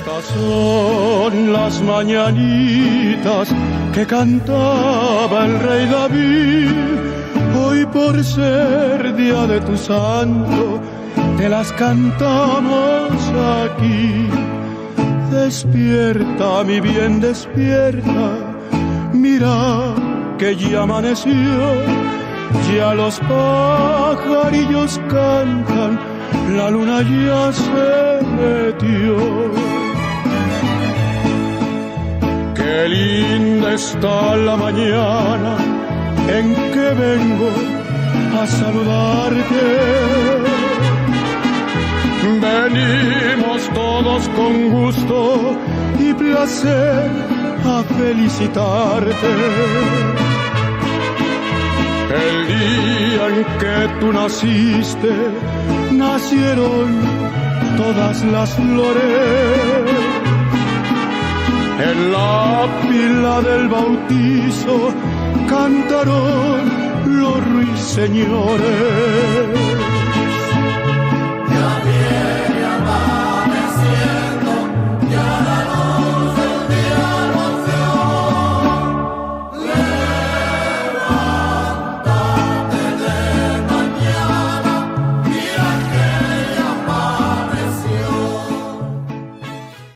Estas son las mañanitas que cantaba el rey David. Hoy por ser día de tu santo, te las cantamos aquí. Despierta, mi bien, despierta, mira que ya amaneció, ya los pajarillos cantan, la luna ya se metió. Qué linda está la mañana en que vengo a saludarte. Venimos todos con gusto y placer a felicitarte. El día en que tú naciste, nacieron todas las flores. En la pila del bautizo cantaron los ruiseñores.